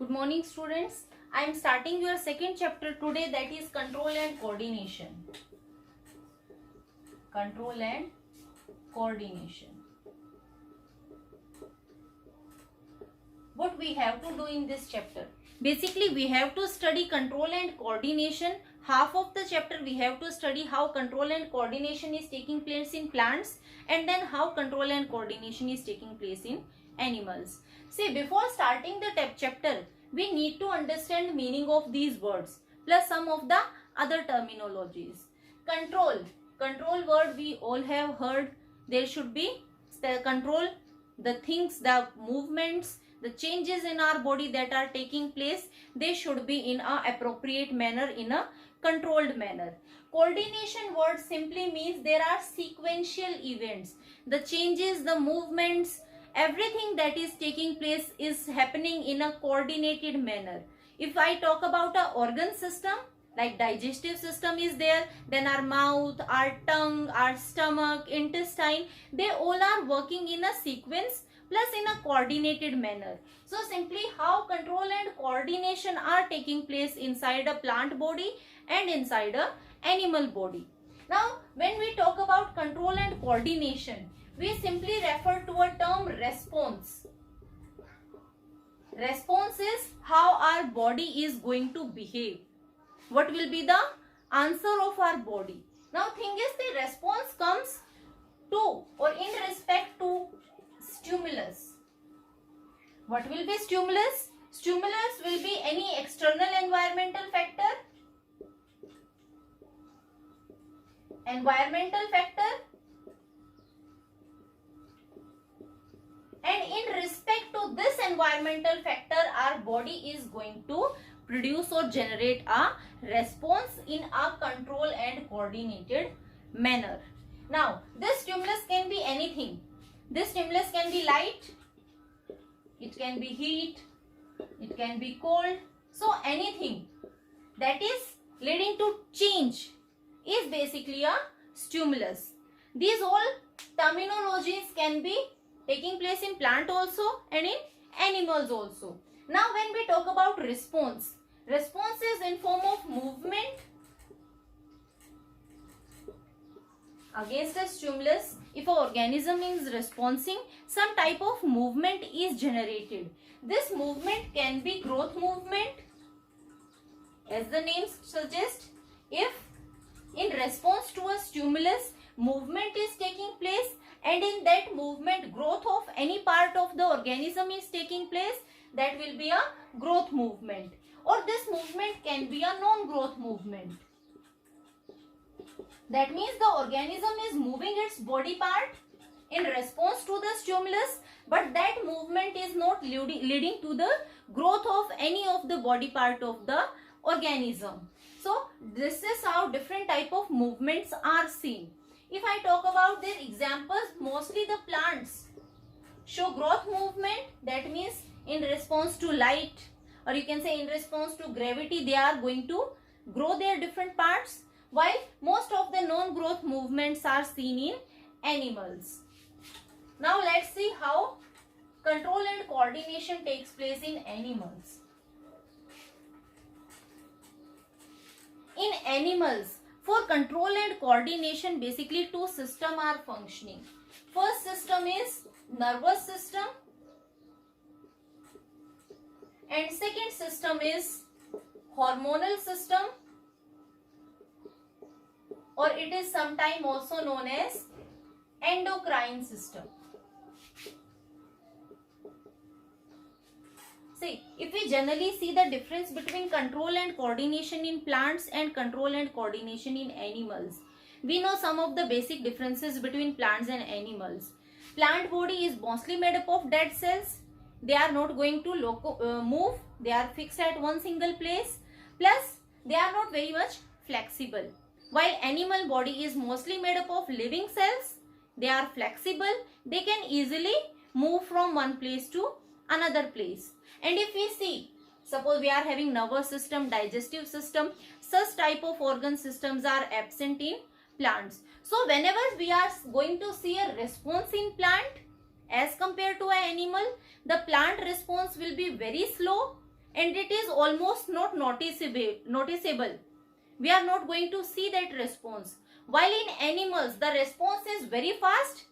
Good morning, students. I am starting your second chapter today, that is control and coordination. Control and coordination. What we have to do in this chapter? Basically, we have to study control and coordination. Half of the chapter we have to study how control and coordination is taking place in plants, and then how control and coordination is taking place in animals. See, before starting the chapter, we need to understand meaning of these words plus some of the other terminologies. Control word we all have heard. There should be control the things, the movements, the changes in our body that are taking place. They should be in a appropriate manner, in a controlled manner. Coordination word simply means there are sequential events. The changes, the movements, everything that is taking place is happening in a coordinated manner. If I talk about a organ system, like digestive system is there, then our mouth, our tongue, our stomach, intestine, they all are working in a sequence plus in a coordinated manner. So simply how control and coordination are taking place inside a plant body and inside a animal body. Now when we talk about control and coordination, we simply refer to a term response. Response is how our body is going to behave. What will be the answer of our body? Now thing is, the response comes to or in respect to stimulus. What will be stimulus? Stimulus will be any external environmental factor. And in respect to this environmental factor, our body is going to produce or generate a response in a control and coordinated manner. Now, this stimulus can be anything. This stimulus can be light, it can be heat, it can be cold. So, anything that is leading to change is basically a stimulus. These all terminologies can be taking place in plant also and in animals also. Now when we talk about response, response is in form of movement against a stimulus. If an organism is responding, some type of movement is generated. This movement can be growth movement, as the name suggests. If in response to a stimulus, movement is taking place, and in that movement growth of any part of the organism is taking place, that will be a growth movement. Or this movement can be a non-growth movement. That means the organism is moving its body part in response to the stimulus, but that movement is not leading to the growth of any of the body part of the organism. So this is how different type of movements are seen. If I talk about their examples, mostly the plants show growth movement. That means in response to light, or you can say in response to gravity, they are going to grow their different parts, while most of the non-growth movements are seen in animals. Now let's see how control and coordination takes place in animals. In animals, for control and coordination, basically two systems are functioning. First system is nervous system, and second system is hormonal system, or it is sometimes also known as endocrine system. See, if we generally see the difference between control and coordination in plants and control and coordination in animals, we know some of the basic differences between plants and animals. Plant body is mostly made up of dead cells. They are not going to move. They are fixed at one single place. Plus, they are not very much flexible. While animal body is mostly made up of living cells, they are flexible. They can easily move from one place to another place. And if we see, suppose we are having nervous system, digestive system, such type of organ systems are absent in plants. So whenever we are going to see a response in plant as compared to an animal, the plant response will be very slow and it is almost not noticeable. We are not going to see that response. While in animals, the response is very fast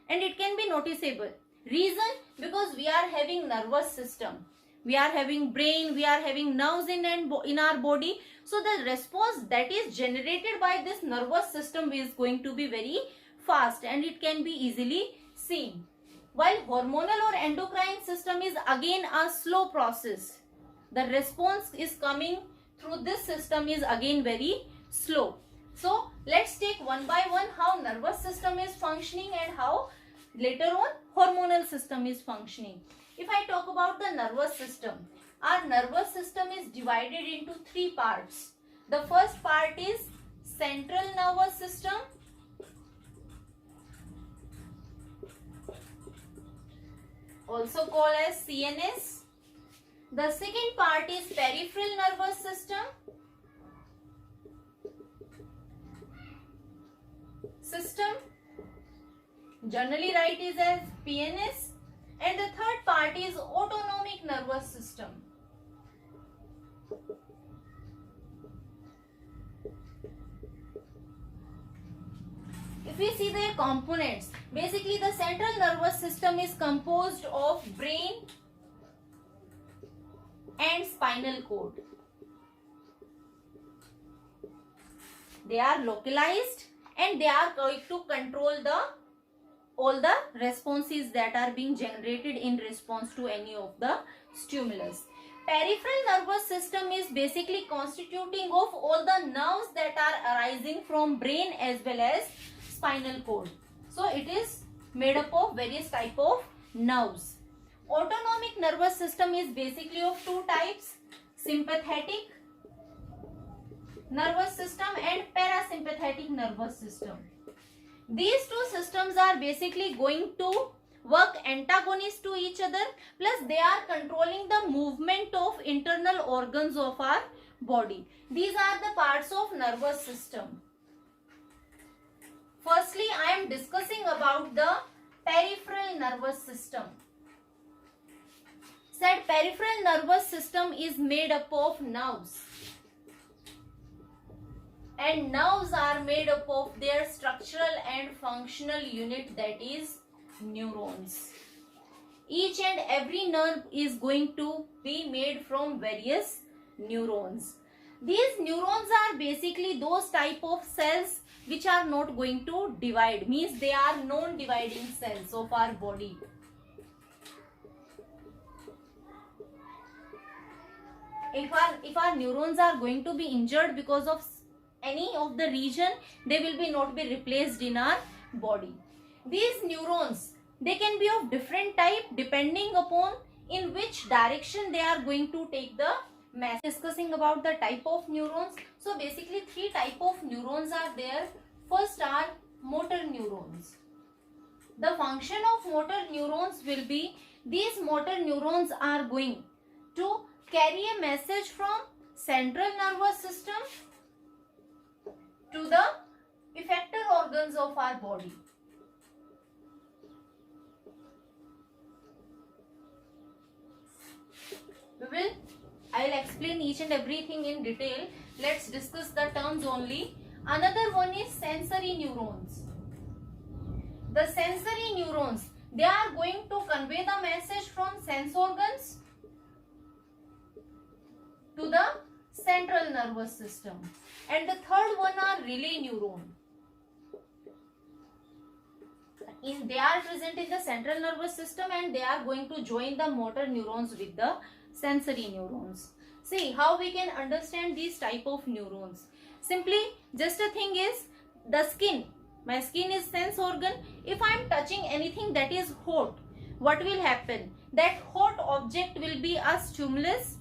and it can be noticeable. Reason? Because we are having nervous system. We are having brain, we are having nerves in our body. So the response that is generated by this nervous system is going to be very fast and it can be easily seen. While hormonal or endocrine system is again a slow process. The response is coming through this system is again very slow. So let's take one by one how nervous system is functioning and how later on hormonal system is functioning. If I talk about the nervous system, our nervous system is divided into three parts. The first part is central nervous system, also called as CNS. The second part is peripheral nervous system, generally write it as PNS, and the third part is autonomic nervous system. If we see their components, basically the central nervous system is composed of brain and spinal cord. They are localized and they are going to control all the responses that are being generated in response to any of the stimulus. Peripheral nervous system is basically constituting of all the nerves that are arising from brain as well as spinal cord. So it is made up of various type of nerves. Autonomic nervous system is basically of two types: sympathetic nervous system and parasympathetic nervous system. These two systems are basically going to work antagonist to each other, plus they are controlling the movement of internal organs of our body. These are the parts of nervous system. Firstly, I am discussing about the peripheral nervous system. Said peripheral nervous system is made up of nerves. And nerves are made up of their structural and functional unit, that is neurons. Each and every nerve is going to be made from various neurons. These neurons are basically those type of cells which are not going to divide, means they are non-dividing cells of our body. If our neurons are going to be injured because of any of the region, they will not be replaced in our body. These neurons, they can be of different type depending upon in which direction they are going to take the message. Discussing about the type of neurons. So basically three type of neurons are there. First are motor neurons. The function of motor neurons will be, these motor neurons are going to carry a message from central nervous system to the effector organs of our body. I will explain each and everything in detail. Let's discuss the terms only. Another one is sensory neurons. The sensory neurons, they are going to convey the message from sense organs to the central nervous system. And the third one are relay neuron. They are present in the central nervous system and they are going to join the motor neurons with the sensory neurons. See how we can understand these type of neurons. Simply, just a thing is the skin. My skin is sense organ. If I am touching anything that is hot, what will happen? That hot object will be a stimulus.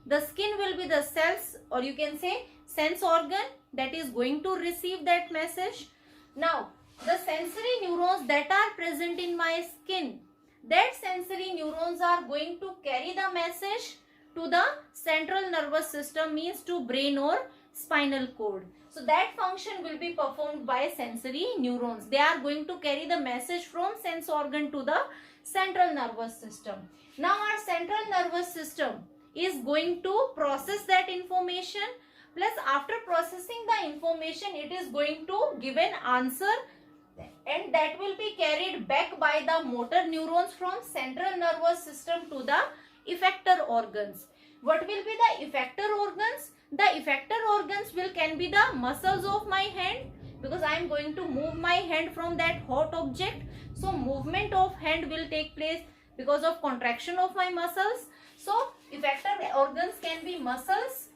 The skin will be the cells, or you can say sense organ, that is going to receive that message. Now, the sensory neurons that are present in my skin, that sensory neurons are going to carry the message to the central nervous system, means to brain or spinal cord. So that function will be performed by sensory neurons. They are going to carry the message from sense organ to the central nervous system. Now our central nervous system is going to process that information, plus after processing the information it is going to give an answer, and that will be carried back by the motor neurons from central nervous system to the effector organs. What will be the effector organs? The effector organs can be the muscles of my hand, because I am going to move my hand from that hot object. So movement of hand will take place because of contraction of my muscles. So effector organs can be muscles,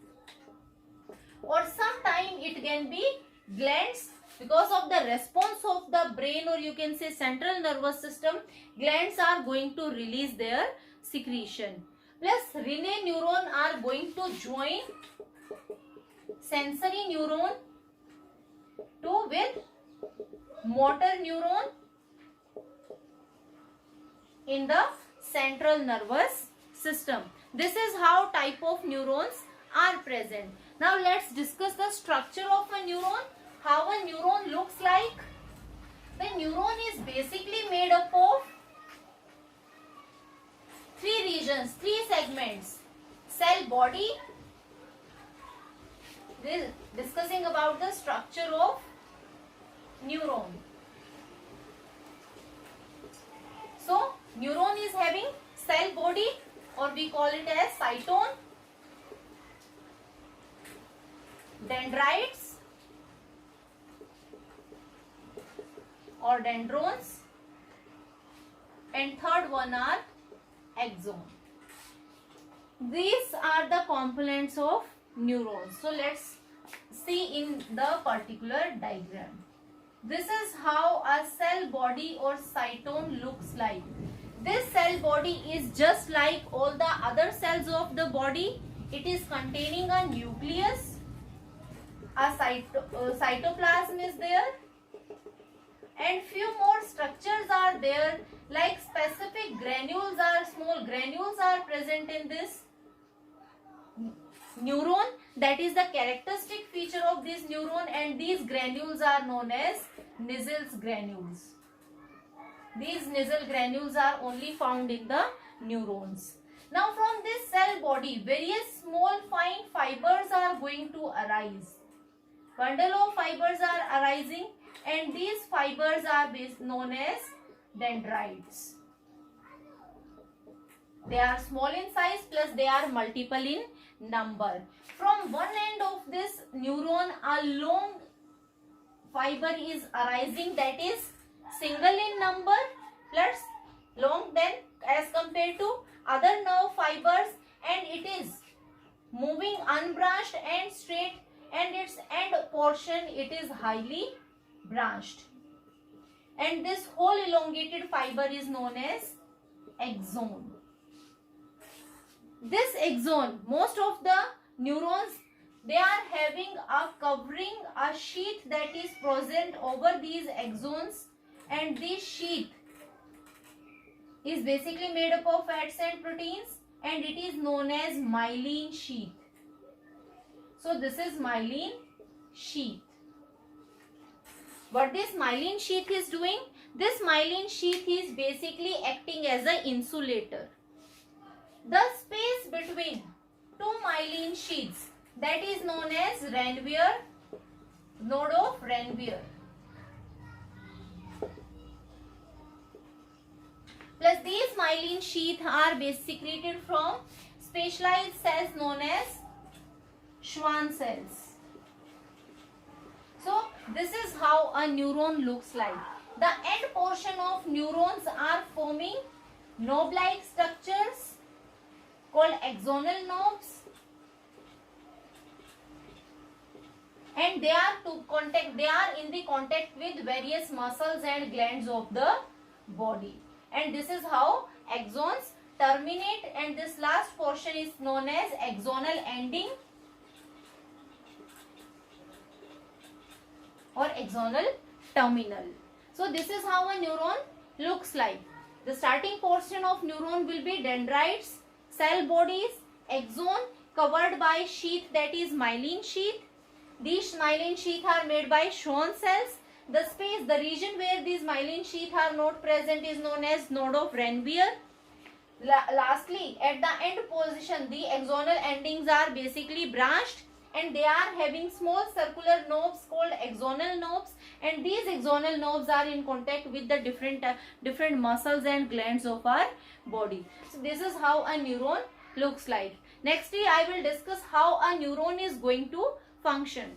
or sometime it can be glands, because of the response of the brain, or you can say central nervous system. Glands are going to release their secretion. Plus Rene neuron are going to join sensory neuron to with motor neuron in the central nervous system. This is how type of neurons are present. Now let's discuss the structure of a neuron, how a neuron looks like. The neuron is basically made up of three regions, three segments. Cell body, this discussing about the structure of neuron. So neuron is having cell body, or we call it as cytone, dendrites or dendrons, and third one are axon. These are the components of neurons. So let's see in the particular diagram. This is how a cell body or cytone looks like. This cell body is just like all the other cells of the body. It is containing a nucleus, a cytoplasm is there, and few more structures are there, like specific granules are, small granules are present in this neuron. That is the characteristic feature of this neuron, and these granules are known as Nissl granules. These Nissl granules are only found in the neurons. Now from this cell body, various small fine fibers are going to arise. Bundle of fibers are arising, and these fibers are known as dendrites. They are small in size, plus they are multiple in number. From one end of this neuron, a long fiber is arising, that is single in number, plus long than as compared to other nerve fibers, and it is moving unbranched and straight, and its end portion it is highly branched, and this whole elongated fiber is known as axon. This axon, most of the neurons, they are having a covering, a sheath that is present over these axons, and this sheath is basically made up of fats and proteins, and it is known as myelin sheath. So this is myelin sheath. What this myelin sheath is doing? This myelin sheath is basically acting as an insulator. The space between two myelin sheaths, that is known as Ranvier, node of Ranvier. Plus these myelin sheath are secreted from specialized cells known as Schwann cells. So this is how a neuron looks like. The end portion of neurons are forming knob-like structures called axonal knobs, and they are in the contact with various muscles and glands of the body, and this is how axons terminate, and this last portion is known as axonal ending or axonal terminal. So this is how a neuron looks like. The starting portion of neuron will be dendrites, cell bodies, axon covered by sheath, that is myelin sheath. These myelin sheath are made by Schwann cells. The region where these myelin sheath are not present is known as node of Ranvier. Lastly, at the end position, the axonal endings are basically branched and they are having small circular knobs called axonal knobs, and these axonal knobs are in contact with the different muscles and glands of our body. So this is how a neuron looks like. Nextly, I will discuss how a neuron is going to function.